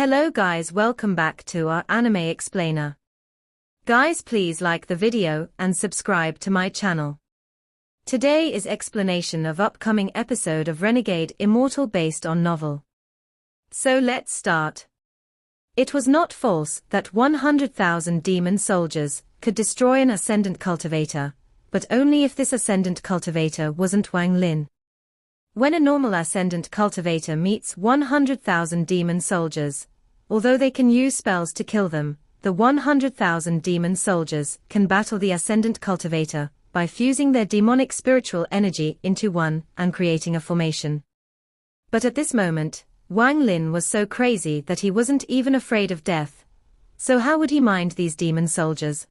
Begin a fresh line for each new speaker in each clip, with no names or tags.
Hello guys, welcome back to our anime explainer. Guys, please like the video and subscribe to my channel. Today is explanation of upcoming episode of Renegade Immortal based on novel. So let's start. It was not false that 100,000 demon soldiers could destroy an ascendant cultivator, but only if this ascendant cultivator wasn't Wang Lin. When a normal ascendant cultivator meets 100,000 demon soldiers, although they can use spells to kill them, the 100,000 demon soldiers can battle the ascendant cultivator by fusing their demonic spiritual energy into one and creating a formation. But at this moment, Wang Lin was so crazy that he wasn't even afraid of death. So how would he mind these demon soldiers?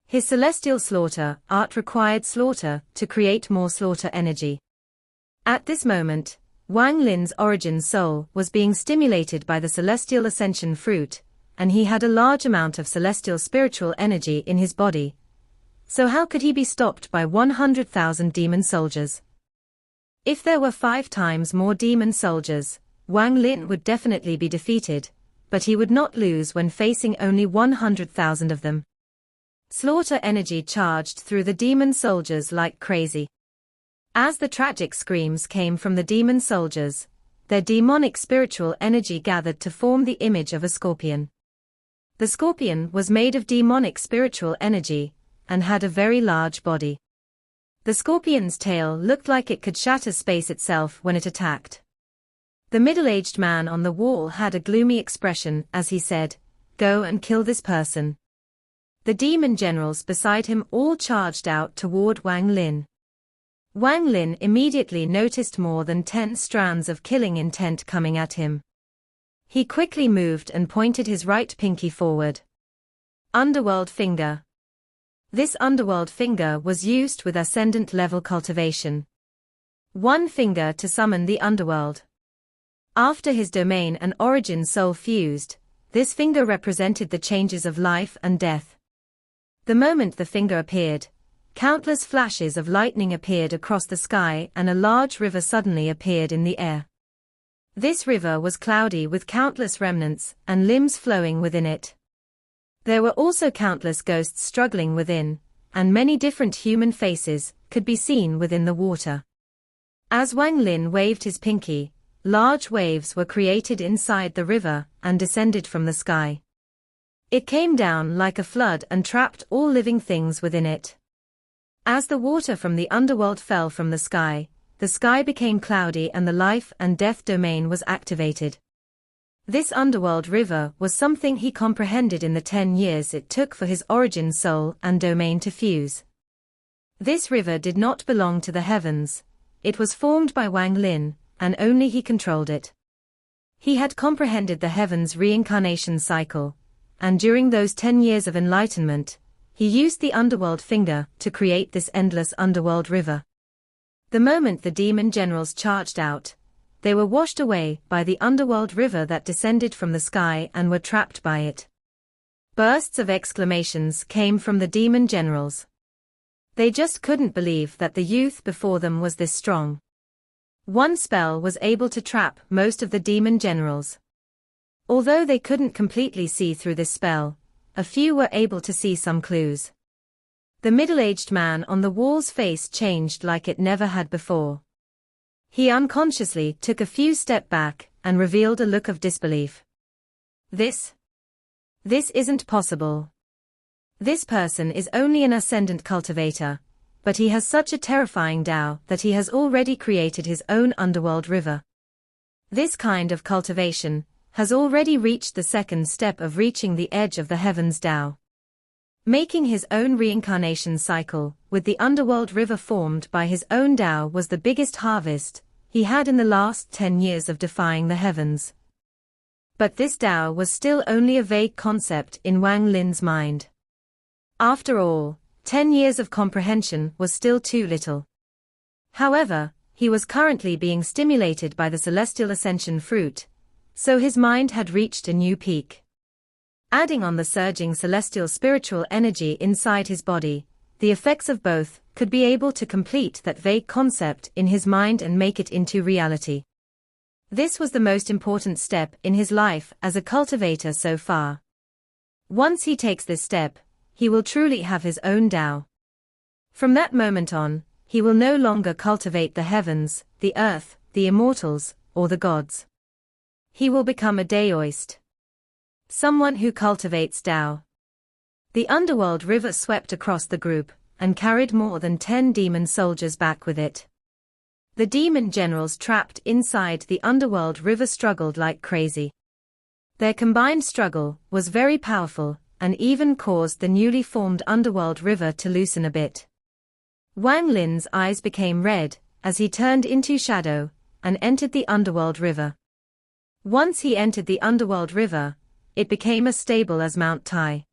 His celestial slaughter art required slaughter to create more slaughter energy. At this moment, Wang Lin's origin soul was being stimulated by the celestial ascension fruit, and he had a large amount of celestial spiritual energy in his body. So how could he be stopped by 100,000 demon soldiers? If there were 5 times more demon soldiers, Wang Lin would definitely be defeated, but he would not lose when facing only 100,000 of them. Slaughter energy charged through the demon soldiers like crazy. As the tragic screams came from the demon soldiers, their demonic spiritual energy gathered to form the image of a scorpion. The scorpion was made of demonic spiritual energy, and had a very large body. The scorpion's tail looked like it could shatter space itself when it attacked. The middle-aged man on the wall had a gloomy expression as he said, "Go and kill this person." The demon generals beside him all charged out toward Wang Lin. Wang Lin immediately noticed more than 10 strands of killing intent coming at him. He quickly moved and pointed his right pinky forward. Underworld finger. This underworld finger was used with ascendant level cultivation. One finger to summon the underworld. After his domain and origin soul fused, this finger represented the changes of life and death. The moment the finger appeared, countless flashes of lightning appeared across the sky and a large river suddenly appeared in the air. This river was cloudy with countless remnants and limbs flowing within it. There were also countless ghosts struggling within, and many different human faces could be seen within the water. As Wang Lin waved his pinky, large waves were created inside the river and descended from the sky. It came down like a flood and trapped all living things within it. As the water from the underworld fell from the sky became cloudy and the life and death domain was activated. This underworld river was something he comprehended in the 10 years it took for his origin soul and domain to fuse. This river did not belong to the heavens. It was formed by Wang Lin, and only he controlled it. He had comprehended the heavens' reincarnation cycle, and during those 10 years of enlightenment, he used the underworld finger to create this endless underworld river. The moment the demon generals charged out, they were washed away by the underworld river that descended from the sky and were trapped by it. Bursts of exclamations came from the demon generals. They just couldn't believe that the youth before them was this strong. One spell was able to trap most of the demon generals. Although they couldn't completely see through this spell, a few were able to see some clues. The middle-aged man on the wall's face changed like it never had before. He unconsciously took a few steps back and revealed a look of disbelief. This isn't possible. This person is only an ascendant cultivator, but he has such a terrifying Tao that he has already created his own underworld river. This kind of cultivation has already reached the second step of reaching the edge of the heavens Tao. Making his own reincarnation cycle with the underworld river formed by his own Tao was the biggest harvest he had in the last 10 years of defying the heavens. But this Tao was still only a vague concept in Wang Lin's mind. After all, 10 years of comprehension was still too little. However, he was currently being stimulated by the celestial ascension fruit, so his mind had reached a new peak. Adding on the surging celestial spiritual energy inside his body, the effects of both could be able to complete that vague concept in his mind and make it into reality. This was the most important step in his life as a cultivator so far. Once he takes this step, he will truly have his own Tao. From that moment on, he will no longer cultivate the heavens, the earth, the immortals, or the gods. He will become a Daoist. Someone who cultivates Tao. The underworld river swept across the group, and carried more than 10 demon soldiers back with it. The demon generals trapped inside the underworld river struggled like crazy. Their combined struggle was very powerful, and even caused the newly formed underworld river to loosen a bit. Wang Lin's eyes became red, as he turned into shadow, and entered the underworld river. Once he entered the underworld river, it became as stable as Mount Tai.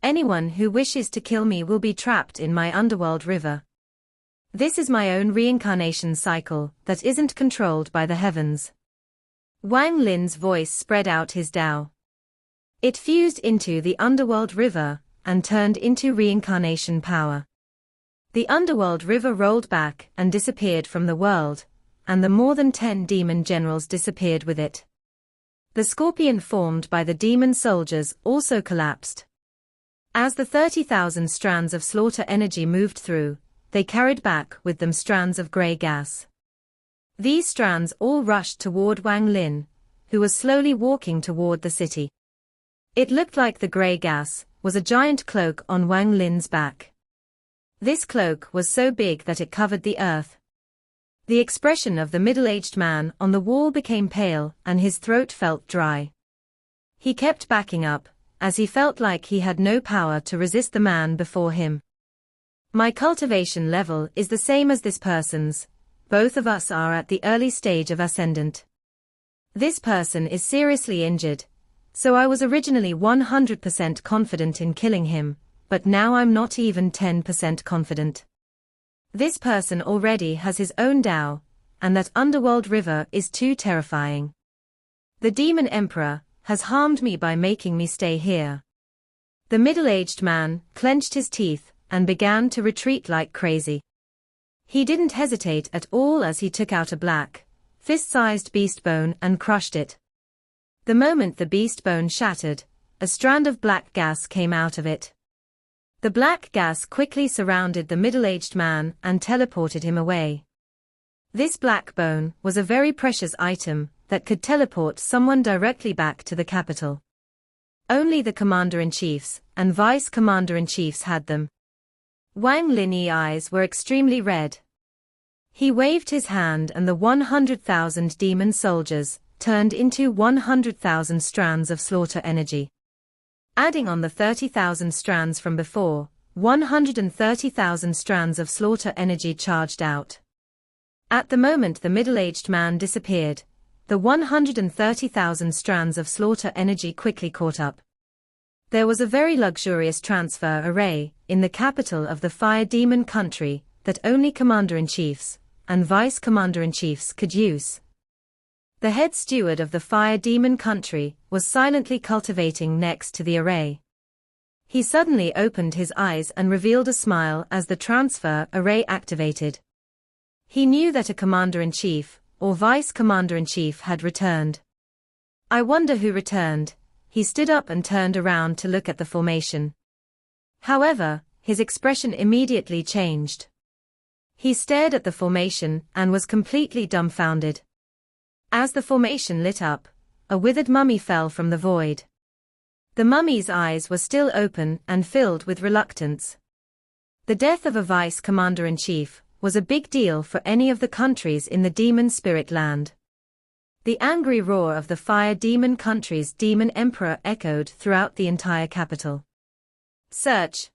Anyone who wishes to kill me will be trapped in my underworld river. This is my own reincarnation cycle that isn't controlled by the heavens. Wang Lin's voice spread out his Tao. It fused into the underworld river, and turned into reincarnation power. The underworld river rolled back and disappeared from the world, and the more than 10 demon generals disappeared with it. The scorpion formed by the demon soldiers also collapsed. As the 30,000 strands of slaughter energy moved through, they carried back with them strands of grey gas. These strands all rushed toward Wang Lin, who was slowly walking toward the city. It looked like the grey gas was a giant cloak on Wang Lin's back. This cloak was so big that it covered the earth. The expression of the middle-aged man on the wall became pale and his throat felt dry. He kept backing up, as he felt like he had no power to resist the man before him. My cultivation level is the same as this person's. Both of us are at the early stage of ascendant. This person is seriously injured, so I was originally 100% confident in killing him, but now I'm not even 10% confident. This person already has his own Tao, and that underworld river is too terrifying. The demon emperor has harmed me by making me stay here. The middle-aged man clenched his teeth and began to retreat like crazy. He didn't hesitate at all as he took out a black, fist-sized beast bone and crushed it. The moment the beast bone shattered, a strand of black gas came out of it. The black gas quickly surrounded the middle-aged man and teleported him away. This black bone was a very precious item that could teleport someone directly back to the capital. Only the commander-in-chiefs and vice-commander-in-chiefs had them. Wang Lin's eyes were extremely red. He waved his hand and the 100,000 demon soldiers turned into 100,000 strands of slaughter energy. Adding on the 30,000 strands from before, 130,000 strands of slaughter energy charged out. At the moment the middle-aged man disappeared, the 130,000 strands of slaughter energy quickly caught up. There was a very luxurious transfer array in the capital of the fire demon country that only commander-in-chiefs and vice-commander-in-chiefs could use. The head steward of the fire demon country was silently cultivating next to the array. He suddenly opened his eyes and revealed a smile as the transfer array activated. He knew that a commander-in-chief or vice-commander-in-chief had returned. I wonder who returned. He stood up and turned around to look at the formation. However, his expression immediately changed. He stared at the formation and was completely dumbfounded. As the formation lit up, a withered mummy fell from the void. The mummy's eyes were still open and filled with reluctance. The death of a vice-commander-in-chief was a big deal for any of the countries in the demon spirit land. The angry roar of the fire demon country's demon emperor echoed throughout the entire capital. Search.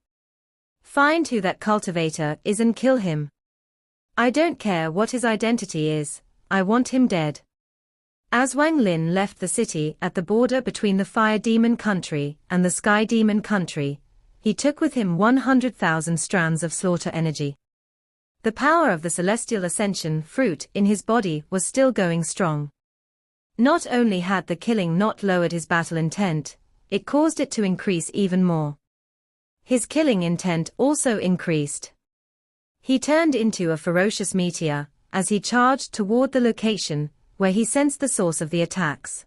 Find who that cultivator is and kill him. I don't care what his identity is, I want him dead. As Wang Lin left the city at the border between the fire demon country and the sky demon country, he took with him 100,000 strands of slaughter energy. The power of the celestial ascension fruit in his body was still going strong. Not only had the killing not lowered his battle intent, it caused it to increase even more. His killing intent also increased. He turned into a ferocious meteor as he charged toward the location where he sensed the source of the attacks.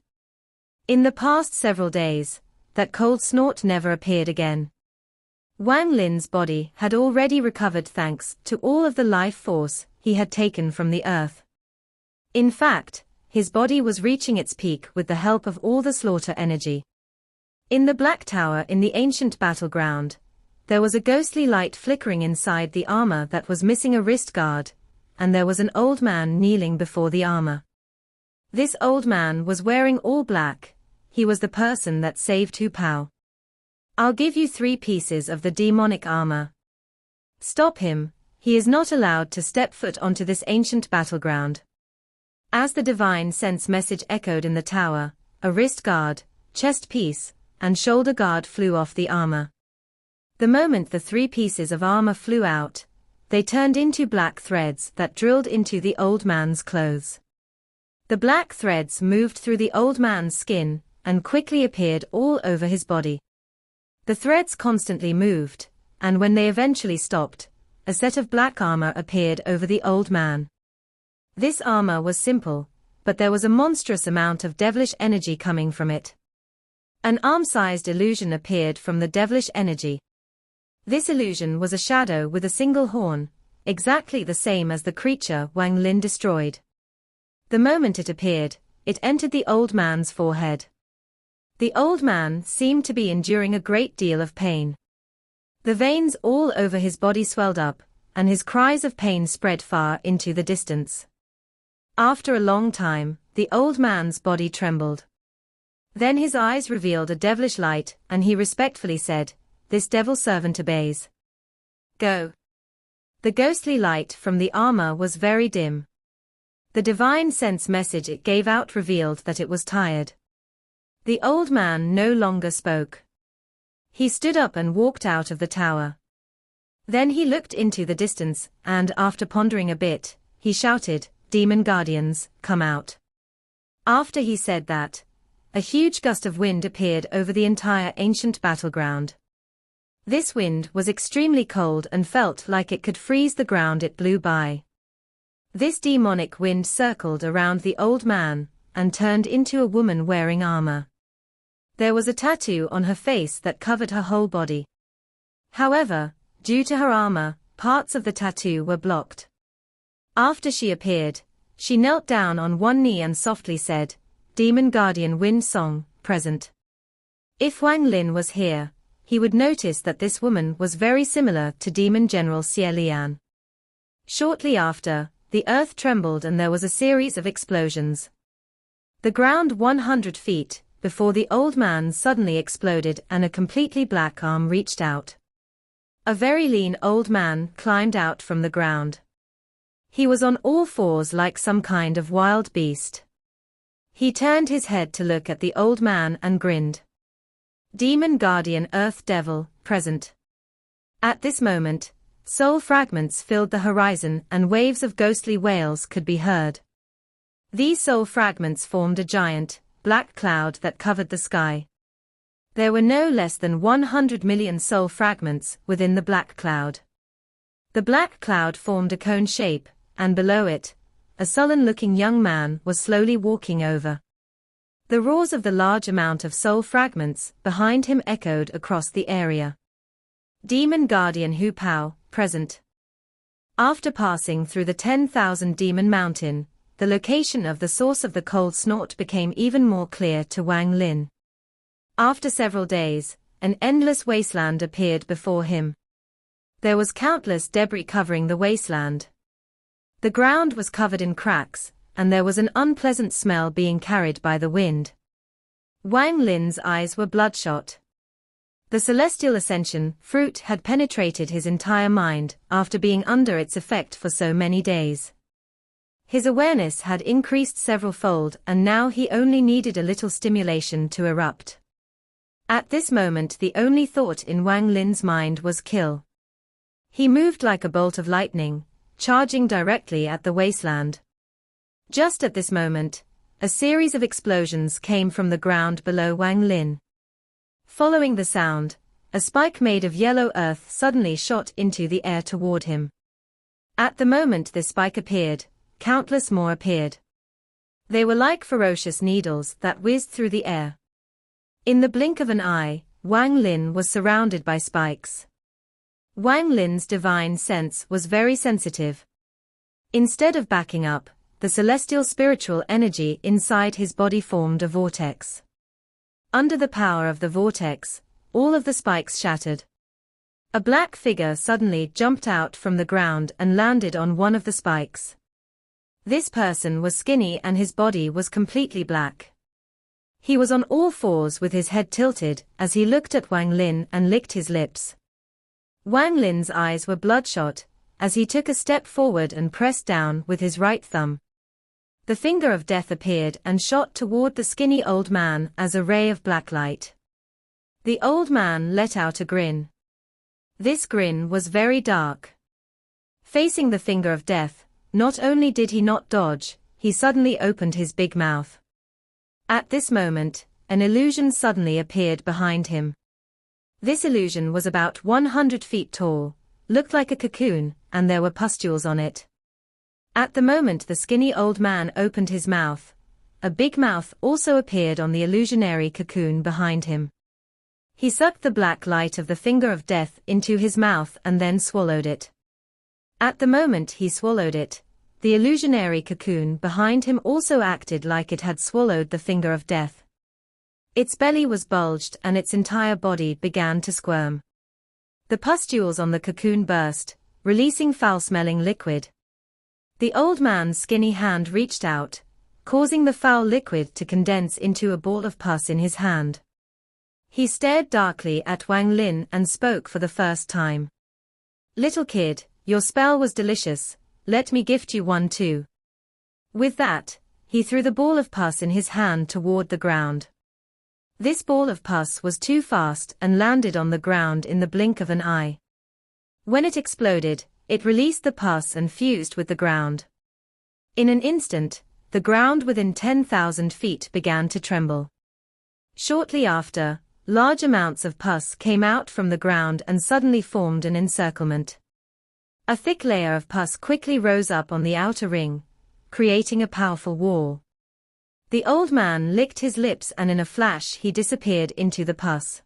In the past several days, that cold snort never appeared again. Wang Lin's body had already recovered thanks to all of the life force he had taken from the earth. In fact, his body was reaching its peak with the help of all the slaughter energy. In the Black Tower in the ancient battleground, there was a ghostly light flickering inside the armor that was missing a wrist guard, and there was an old man kneeling before the armor. This old man was wearing all black. He was the person that saved Hu Pao. "I'll give you 3 pieces of the demonic armor. Stop him, he is not allowed to step foot onto this ancient battleground." As the divine sense message echoed in the tower, a wrist guard, chest piece, and shoulder guard flew off the armor. The moment the 3 pieces of armor flew out, they turned into black threads that drilled into the old man's clothes. The black threads moved through the old man's skin and quickly appeared all over his body. The threads constantly moved, and when they eventually stopped, a set of black armor appeared over the old man. This armor was simple, but there was a monstrous amount of devilish energy coming from it. An arm-sized illusion appeared from the devilish energy. This illusion was a shadow with a single horn, exactly the same as the creature Wang Lin destroyed. The moment it appeared, it entered the old man's forehead. The old man seemed to be enduring a great deal of pain. The veins all over his body swelled up, and his cries of pain spread far into the distance. After a long time, the old man's body trembled. Then his eyes revealed a devilish light, and he respectfully said, "This devil servant obeys. Go." The ghostly light from the armor was very dim. The divine sense message it gave out revealed that it was tired. The old man no longer spoke. He stood up and walked out of the tower. Then he looked into the distance, and after pondering a bit, he shouted, "Demon guardians, come out." After he said that, a huge gust of wind appeared over the entire ancient battleground. This wind was extremely cold and felt like it could freeze the ground it blew by. This demonic wind circled around the old man, and turned into a woman wearing armor. There was a tattoo on her face that covered her whole body. However, due to her armor, parts of the tattoo were blocked. After she appeared, she knelt down on one knee and softly said, "Demon Guardian Wind Song, present." If Wang Lin was here, he would notice that this woman was very similar to Demon General Xie Lian. Shortly after, the earth trembled and there was a series of explosions. The ground 100 feet before the old man suddenly exploded and a completely black arm reached out. A very lean old man climbed out from the ground. He was on all fours like some kind of wild beast. He turned his head to look at the old man and grinned. "Demon Guardian Earth Devil, present." At this moment, soul fragments filled the horizon and waves of ghostly wails could be heard. These soul fragments formed a giant, black cloud that covered the sky. There were no less than 100 million soul fragments within the black cloud. The black cloud formed a cone shape, and below it, a sullen-looking young man was slowly walking over. The roars of the large amount of soul fragments behind him echoed across the area. Demon Guardian Hu Pao, present. After passing through the 10,000 Demon Mountain, the location of the source of the cold snort became even more clear to Wang Lin. After several days, an endless wasteland appeared before him. There was countless debris covering the wasteland. The ground was covered in cracks, and there was an unpleasant smell being carried by the wind. Wang Lin's eyes were bloodshot. The celestial ascension fruit had penetrated his entire mind after being under its effect for so many days. His awareness had increased several-fold and now he only needed a little stimulation to erupt. At this moment the only thought in Wang Lin's mind was kill. He moved like a bolt of lightning, charging directly at the wasteland. Just at this moment, a series of explosions came from the ground below Wang Lin. Following the sound, a spike made of yellow earth suddenly shot into the air toward him. At the moment this spike appeared, countless more appeared. They were like ferocious needles that whizzed through the air. In the blink of an eye, Wang Lin was surrounded by spikes. Wang Lin's divine sense was very sensitive. Instead of backing up, the celestial spiritual energy inside his body formed a vortex. Under the power of the vortex, all of the spikes shattered. A black figure suddenly jumped out from the ground and landed on one of the spikes. This person was skinny and his body was completely black. He was on all fours with his head tilted as he looked at Wang Lin and licked his lips. Wang Lin's eyes were bloodshot as he took a step forward and pressed down with his right thumb. The finger of death appeared and shot toward the skinny old man as a ray of black light. The old man let out a grin. This grin was very dark. Facing the finger of death, not only did he not dodge, he suddenly opened his big mouth. At this moment, an illusion suddenly appeared behind him. This illusion was about 100 feet tall, looked like a cocoon, and there were pustules on it. At the moment the skinny old man opened his mouth, a big mouth also appeared on the illusionary cocoon behind him. He sucked the black light of the finger of death into his mouth and then swallowed it. At the moment he swallowed it, the illusionary cocoon behind him also acted like it had swallowed the finger of death. Its belly was bulged and its entire body began to squirm. The pustules on the cocoon burst, releasing foul-smelling liquid. The old man's skinny hand reached out, causing the foul liquid to condense into a ball of pus in his hand. He stared darkly at Wang Lin and spoke for the first time. "Little kid, your spell was delicious, let me gift you one too." With that, he threw the ball of pus in his hand toward the ground. This ball of pus was too fast and landed on the ground in the blink of an eye. When it exploded, it released the pus and fused with the ground. In an instant, the ground within 10,000 feet began to tremble. Shortly after, large amounts of pus came out from the ground and suddenly formed an encirclement. A thick layer of pus quickly rose up on the outer ring, creating a powerful wall. The old man licked his lips and in a flash he disappeared into the pus.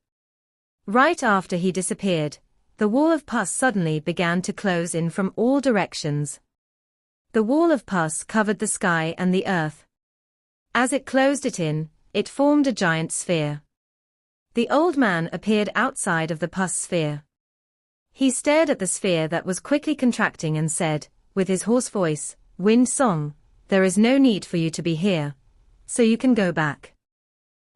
Right after he disappeared, the wall of pus suddenly began to close in from all directions. The wall of pus covered the sky and the earth. As it closed it in, it formed a giant sphere. The old man appeared outside of the pus sphere. He stared at the sphere that was quickly contracting and said, with his hoarse voice, "Wind Song, there is no need for you to be here, so you can go back.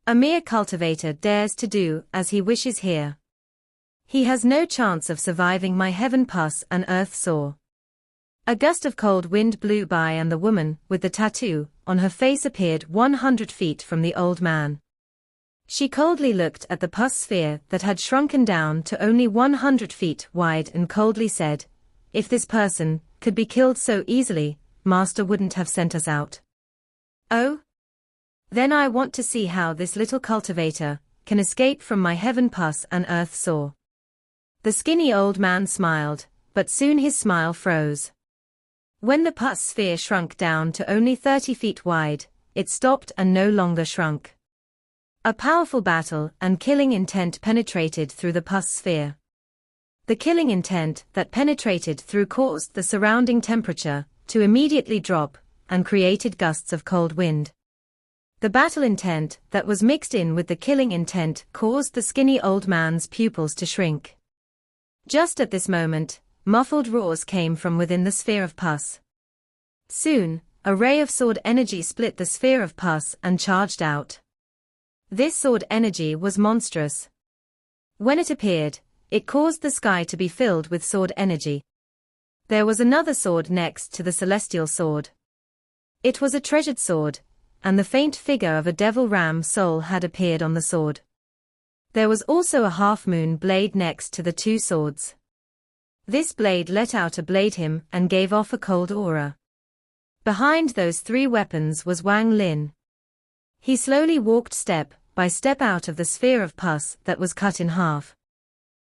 A mere cultivator dares to do as he wishes here. He has no chance of surviving my heaven pus and earth sore." A gust of cold wind blew by and the woman with the tattoo on her face appeared 100 feet from the old man. She coldly looked at the pus sphere that had shrunken down to only 100 feet wide and coldly said, "If this person could be killed so easily, Master wouldn't have sent us out." "Oh? Then I want to see how this little cultivator can escape from my heaven pus and earth sore." The skinny old man smiled, but soon his smile froze. When the pus sphere shrunk down to only 30 feet wide, it stopped and no longer shrunk. A powerful battle and killing intent penetrated through the pus sphere. The killing intent that penetrated through caused the surrounding temperature to immediately drop and created gusts of cold wind. The battle intent that was mixed in with the killing intent caused the skinny old man's pupils to shrink. Just at this moment, muffled roars came from within the sphere of pus. Soon, a ray of sword energy split the sphere of pus and charged out. This sword energy was monstrous. When it appeared, it caused the sky to be filled with sword energy. There was another sword next to the celestial sword. It was a treasured sword, and the faint figure of a devil ram soul had appeared on the sword. There was also a half-moon blade next to the two swords. This blade let out a blade hymn and gave off a cold aura. Behind those three weapons was Wang Lin. He slowly walked step by step out of the sphere of pus that was cut in half.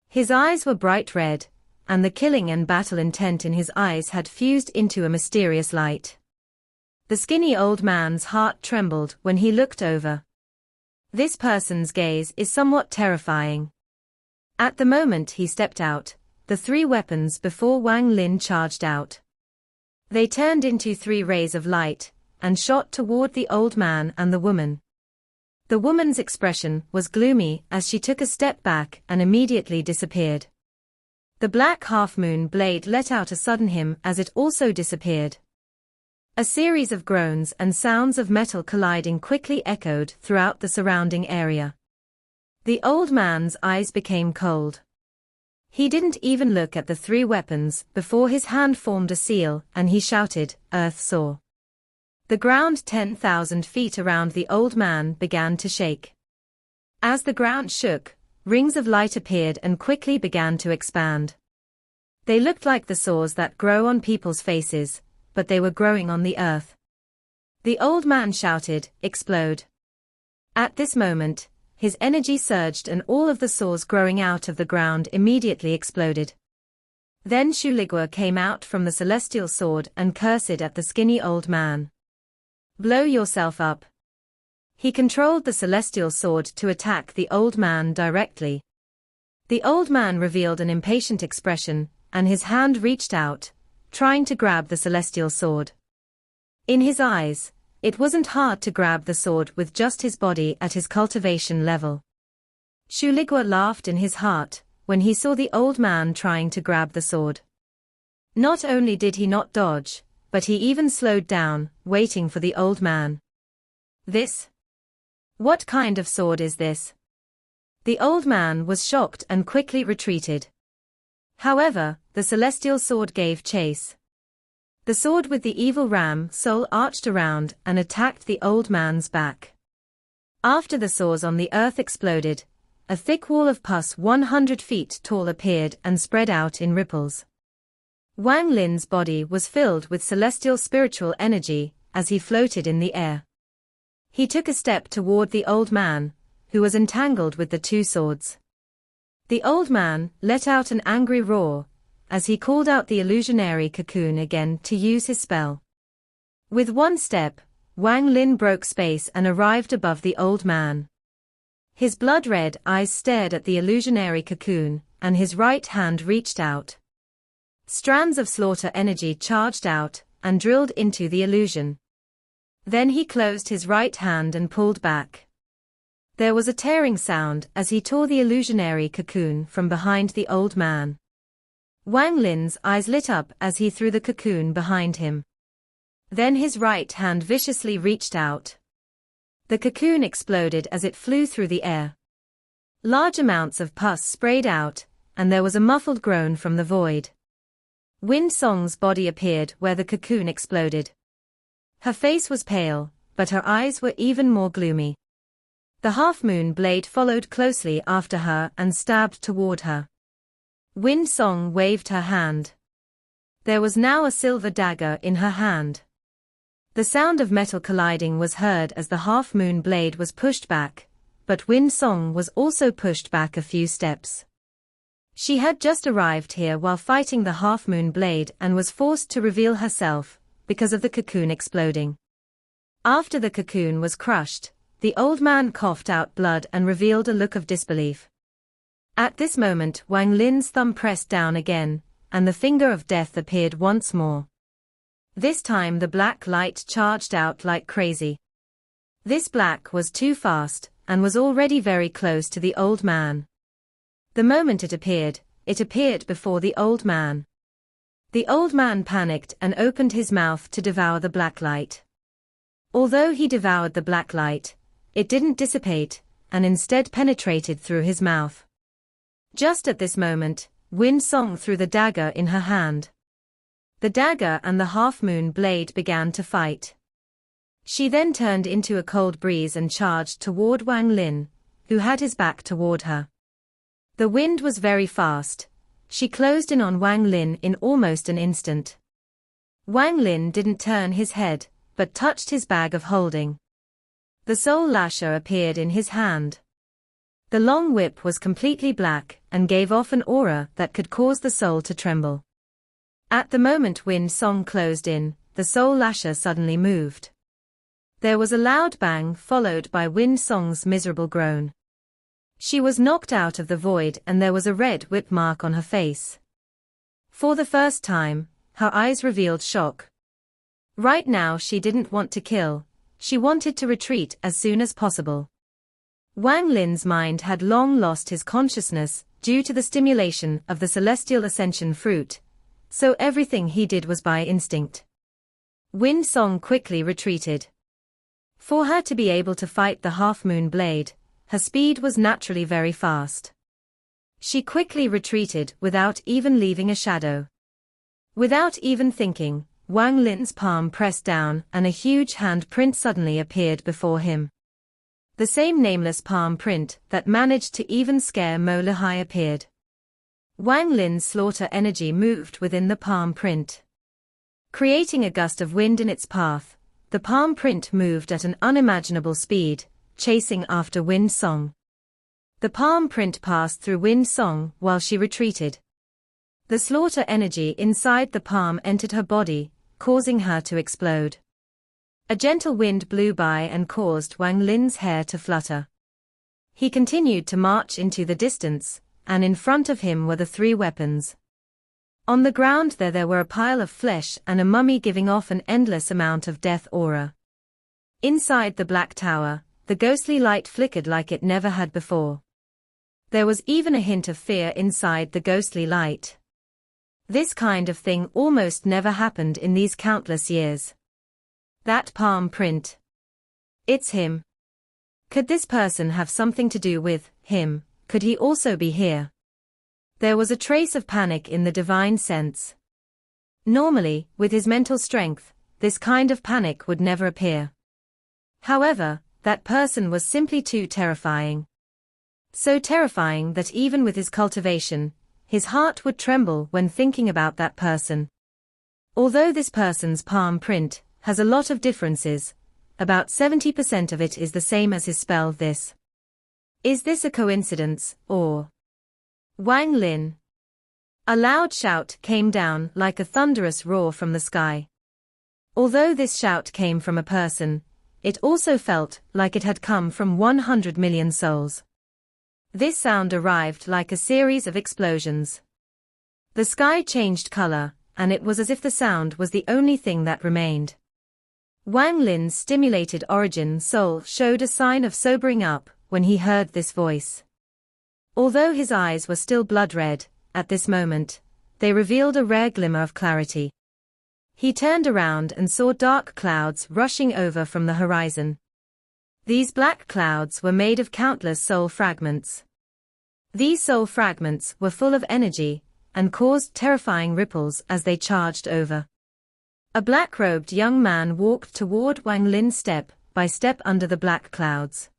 His eyes were bright red, and the killing and battle intent in his eyes had fused into a mysterious light. The skinny old man's heart trembled when he looked over. This person's gaze is somewhat terrifying. At the moment he stepped out, the three weapons before Wang Lin charged out. They turned into three rays of light, and shot toward the old man and the woman. The woman's expression was gloomy as she took a step back and immediately disappeared. The black half-moon blade let out a sudden hymn as it also disappeared. A series of groans and sounds of metal colliding quickly echoed throughout the surrounding area. The old man's eyes became cold. He didn't even look at the three weapons before his hand formed a seal and he shouted, "Earth saw." The ground 10,000 feet around the old man began to shake. As the ground shook, rings of light appeared and quickly began to expand. They looked like the sores that grow on people's faces, but they were growing on the earth. The old man shouted, "Explode." At this moment, his energy surged and all of the sores growing out of the ground immediately exploded. Then Shuligua came out from the celestial sword and cursed at the skinny old man. "Blow yourself up." He controlled the celestial sword to attack the old man directly. The old man revealed an impatient expression, and his hand reached out, trying to grab the celestial sword. In his eyes, it wasn't hard to grab the sword with just his body at his cultivation level. Shuligua laughed in his heart when he saw the old man trying to grab the sword. Not only did he not dodge, but he even slowed down, waiting for the old man. "This? What kind of sword is this?" The old man was shocked and quickly retreated. However, the celestial sword gave chase. The sword with the evil ram soul arched around and attacked the old man's back. After the sores on the earth exploded, a thick wall of pus 100 feet tall appeared and spread out in ripples. Wang Lin's body was filled with celestial spiritual energy as he floated in the air. He took a step toward the old man, who was entangled with the two swords. The old man let out an angry roar as he called out the illusionary cocoon again to use his spell. With one step, Wang Lin broke space and arrived above the old man. His blood-red eyes stared at the illusionary cocoon, and his right hand reached out. Strands of slaughter energy charged out and drilled into the illusion. Then he closed his right hand and pulled back. There was a tearing sound as he tore the illusionary cocoon from behind the old man. Wang Lin's eyes lit up as he threw the cocoon behind him. Then his right hand viciously reached out. The cocoon exploded as it flew through the air. Large amounts of pus sprayed out, and there was a muffled groan from the void. Wind Song's body appeared where the cocoon exploded. Her face was pale, but her eyes were even more gloomy. The half-moon blade followed closely after her and stabbed toward her. Wind Song waved her hand. There was now a silver dagger in her hand. The sound of metal colliding was heard as the half-moon blade was pushed back, but Wind Song was also pushed back a few steps. She had just arrived here while fighting the half-moon blade and was forced to reveal herself because of the cocoon exploding. After the cocoon was crushed, the old man coughed out blood and revealed a look of disbelief. At this moment Wang Lin's thumb pressed down again, and the finger of death appeared once more. This time the black light charged out like crazy. This black was too fast, and was already very close to the old man. The moment it appeared before the old man. The old man panicked and opened his mouth to devour the black light. Although he devoured the black light, it didn't dissipate, and instead penetrated through his mouth. Just at this moment, Wind Song threw the dagger in her hand. The dagger and the half-moon blade began to fight. She then turned into a cold breeze and charged toward Wang Lin, who had his back toward her. The wind was very fast. She closed in on Wang Lin in almost an instant. Wang Lin didn't turn his head, but touched his bag of holding. The soul lasher appeared in his hand. The long whip was completely black and gave off an aura that could cause the soul to tremble. At the moment Wind Song closed in, the soul lasher suddenly moved. There was a loud bang followed by Wind Song's miserable groan. She was knocked out of the void and there was a red whip mark on her face. For the first time, her eyes revealed shock. Right now she didn't want to kill, she wanted to retreat as soon as possible. Wang Lin's mind had long lost his consciousness due to the stimulation of the celestial ascension fruit, so everything he did was by instinct. Wind Song quickly retreated. For her to be able to fight the half-moon blade, her speed was naturally very fast. She quickly retreated without even leaving a shadow. Without even thinking, Wang Lin's palm pressed down and a huge hand print suddenly appeared before him. The same nameless palm print that managed to even scare Mo Lihai appeared. Wang Lin's slaughter energy moved within the palm print. Creating a gust of wind in its path, the palm print moved at an unimaginable speed, chasing after Wind Song. The palm print passed through Wind Song while she retreated. The slaughter energy inside the palm entered her body, causing her to explode. A gentle wind blew by and caused Wang Lin's hair to flutter. He continued to march into the distance, and in front of him were the three weapons. On the ground there were a pile of flesh and a mummy giving off an endless amount of death aura. Inside the black tower, the ghostly light flickered like it never had before. There was even a hint of fear inside the ghostly light. This kind of thing almost never happened in these countless years. That palm print. It's him. Could this person have something to do with him? Could he also be here? There was a trace of panic in the divine sense. Normally, with his mental strength, this kind of panic would never appear. However, that person was simply too terrifying. So terrifying that even with his cultivation, his heart would tremble when thinking about that person. Although this person's palm print has a lot of differences, about 70% of it is the same as his spell. Is this a coincidence, or? Wang Lin. A loud shout came down like a thunderous roar from the sky. Although this shout came from a person, it also felt like it had come from 100 million souls. This sound arrived like a series of explosions. The sky changed color, and it was as if the sound was the only thing that remained. Wang Lin's stimulated origin soul showed a sign of sobering up when he heard this voice. Although his eyes were still blood-red, at this moment, they revealed a rare glimmer of clarity. He turned around and saw dark clouds rushing over from the horizon. These black clouds were made of countless soul fragments. These soul fragments were full of energy, and caused terrifying ripples as they charged over. A black-robed young man walked toward Wang Lin step by step under the black clouds.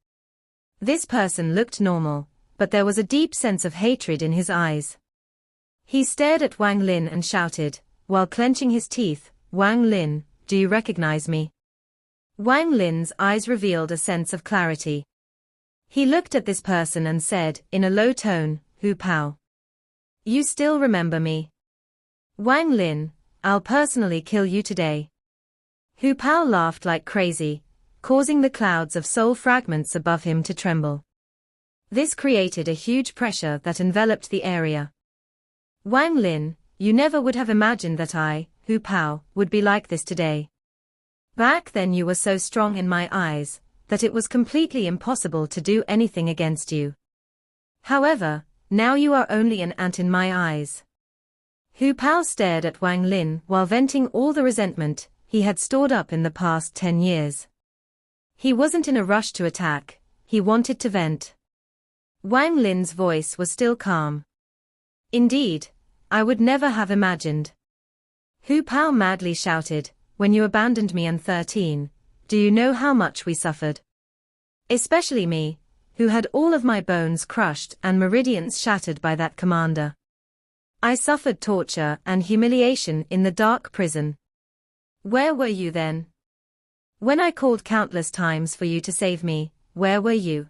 This person looked normal, but there was a deep sense of hatred in his eyes. He stared at Wang Lin and shouted, while clenching his teeth, "Wang Lin, do you recognize me?" Wang Lin's eyes revealed a sense of clarity. He looked at this person and said, in a low tone, "Hu Pao. You still remember me? Wang Lin, I'll personally kill you today." Hu Pao laughed like crazy, causing the clouds of soul fragments above him to tremble. This created a huge pressure that enveloped the area. Wang Lin, you never would have imagined that I, Hu Pao, would be like this today. Back then you were so strong in my eyes, that it was completely impossible to do anything against you. However, now you are only an ant in my eyes. Hu Pao stared at Wang Lin while venting all the resentment he had stored up in the past 10 years. He wasn't in a rush to attack, he wanted to vent. Wang Lin's voice was still calm. Indeed, I would never have imagined. Hu Pao madly shouted, when you abandoned me on 13, do you know how much we suffered? Especially me, who had all of my bones crushed and meridians shattered by that commander. I suffered torture and humiliation in the dark prison. Where were you then? When I called countless times for you to save me, where were you?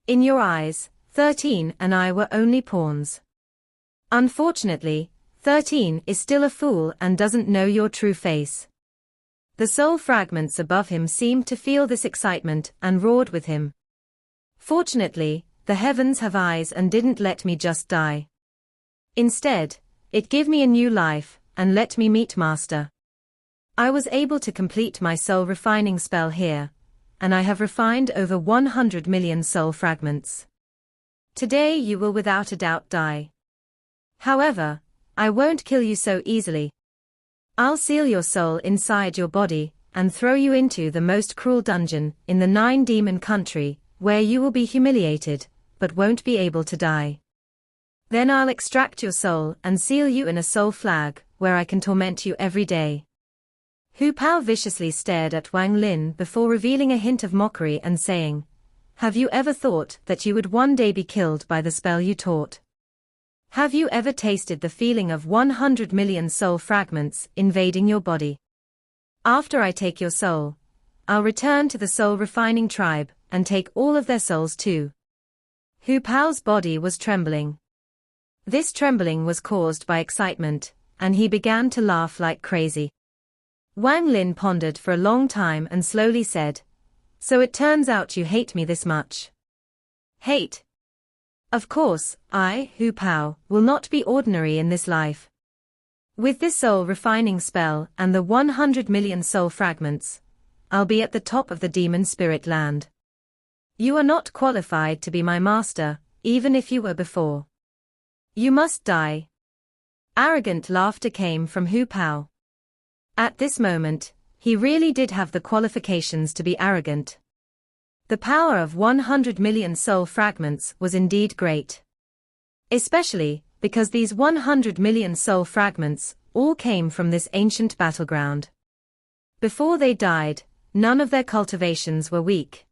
In your eyes, 13 and I were only pawns. Unfortunately, 13 is still a fool and doesn't know your true face. The soul fragments above him seemed to feel this excitement and roared with him. Fortunately, the heavens have eyes and didn't let me just die. Instead, it gave me a new life and let me meet Master. I was able to complete my soul refining spell here, and I have refined over 100 million soul fragments. Today you will without a doubt die. However, I won't kill you so easily. I'll seal your soul inside your body and throw you into the most cruel dungeon in the 9-demon country, where you will be humiliated, but won't be able to die. Then I'll extract your soul and seal you in a soul flag, where I can torment you every day. Hu Pao viciously stared at Wang Lin before revealing a hint of mockery and saying, "Have you ever thought that you would one day be killed by the spell you taught? Have you ever tasted the feeling of 100 million soul fragments invading your body? After I take your soul, I'll return to the soul refining tribe and take all of their souls too." Hu Pao's body was trembling. This trembling was caused by excitement, and he began to laugh like crazy. Wang Lin pondered for a long time and slowly said, "So it turns out you hate me this much." "Hate? Of course, I, Hu Pao, will not be ordinary in this life. With this soul refining spell and the 100 million soul fragments, I'll be at the top of the demon spirit land. You are not qualified to be my master, even if you were before. You must die." Arrogant laughter came from Hu Pao. At this moment, he really did have the qualifications to be arrogant. The power of 100 million soul fragments was indeed great. Especially, because these 100 million soul fragments all came from this ancient battleground. Before they died, none of their cultivations were weak.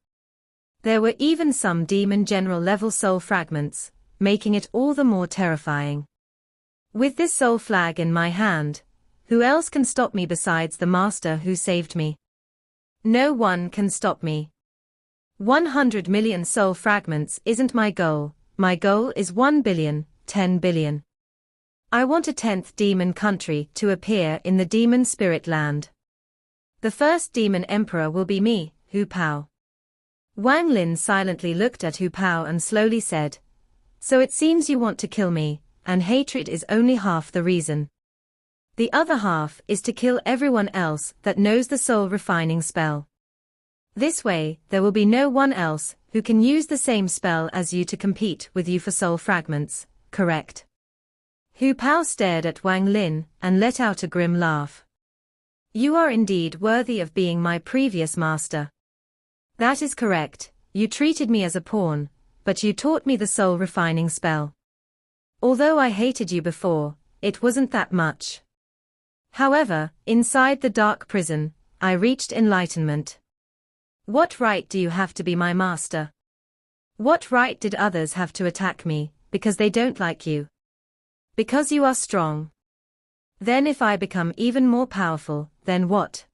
There were even some demon general level soul fragments, making it all the more terrifying. With this soul flag in my hand, who else can stop me besides the master who saved me? No one can stop me. 100 million soul fragments isn't my goal is 1 billion, 10 billion. I want a 10th demon country to appear in the demon spirit land. The first demon emperor will be me, Hu Pao. Wang Lin silently looked at Hu Pao and slowly said, "So it seems you want to kill me, and hatred is only half the reason. The other half is to kill everyone else that knows the soul refining spell. This way, there will be no one else who can use the same spell as you to compete with you for soul fragments, correct?" Hu Pao stared at Wang Lin and let out a grim laugh. "You are indeed worthy of being my previous master. That is correct, you treated me as a pawn, but you taught me the soul refining spell. Although I hated you before, it wasn't that much. However, inside the dark prison, I reached enlightenment. What right do you have to be my master? What right did others have to attack me, because they don't like you? Because you are strong. Then if I become even more powerful, then what?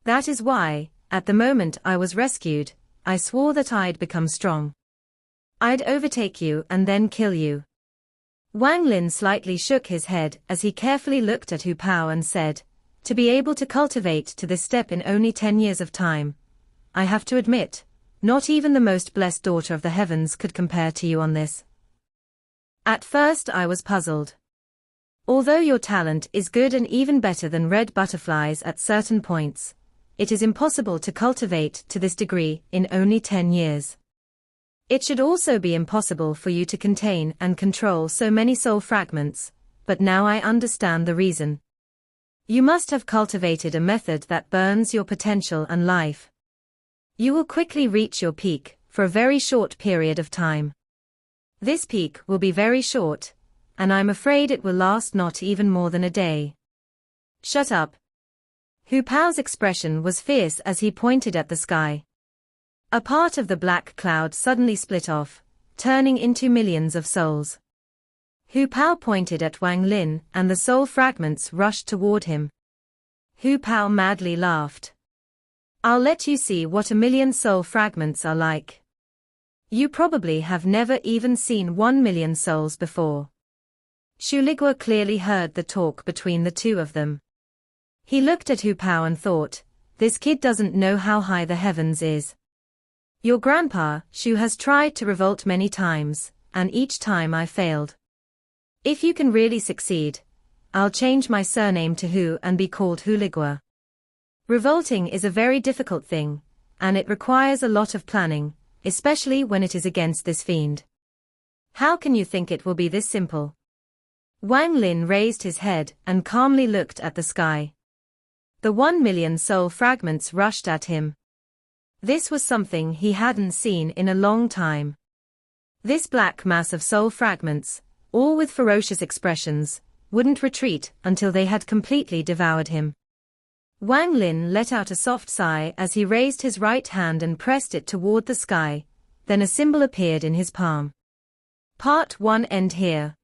That is why, at the moment I was rescued, I swore that I'd become strong. I'd overtake you and then kill you." Wang Lin slightly shook his head as he carefully looked at Hu Pao and said, "To be able to cultivate to this step in only 10 years of time, I have to admit, not even the most blessed daughter of the heavens could compare to you on this." At first I was puzzled. Although your talent is good and even better than red butterflies at certain points, it is impossible to cultivate to this degree in only 10 years. It should also be impossible for you to contain and control so many soul fragments, but now I understand the reason. You must have cultivated a method that burns your potential and life. You will quickly reach your peak, for a very short period of time. This peak will be very short, and I'm afraid it will last not even more than a day. Shut up. Hu Pao's expression was fierce as he pointed at the sky. A part of the black cloud suddenly split off, turning into millions of souls. Hu Pao pointed at Wang Lin and the soul fragments rushed toward him. Hu Pao madly laughed. "I'll let you see what a million soul fragments are like. You probably have never even seen 1 million souls before." Shuligua clearly heard the talk between the two of them. He looked at Hu Pao and thought, this kid doesn't know how high the heavens is. Your grandpa, Shu, has tried to revolt many times, and each time I failed. If you can really succeed, I'll change my surname to Hu and be called Huligua. Revolting is a very difficult thing, and it requires a lot of planning, especially when it is against this fiend. How can you think it will be this simple? Wang Lin raised his head and calmly looked at the sky. The 1,000,000 soul fragments rushed at him. This was something he hadn't seen in a long time. This black mass of soul fragments, all with ferocious expressions, wouldn't retreat until they had completely devoured him. Wang Lin let out a soft sigh as he raised his right hand and pressed it toward the sky, then a symbol appeared in his palm. Part 1 end here.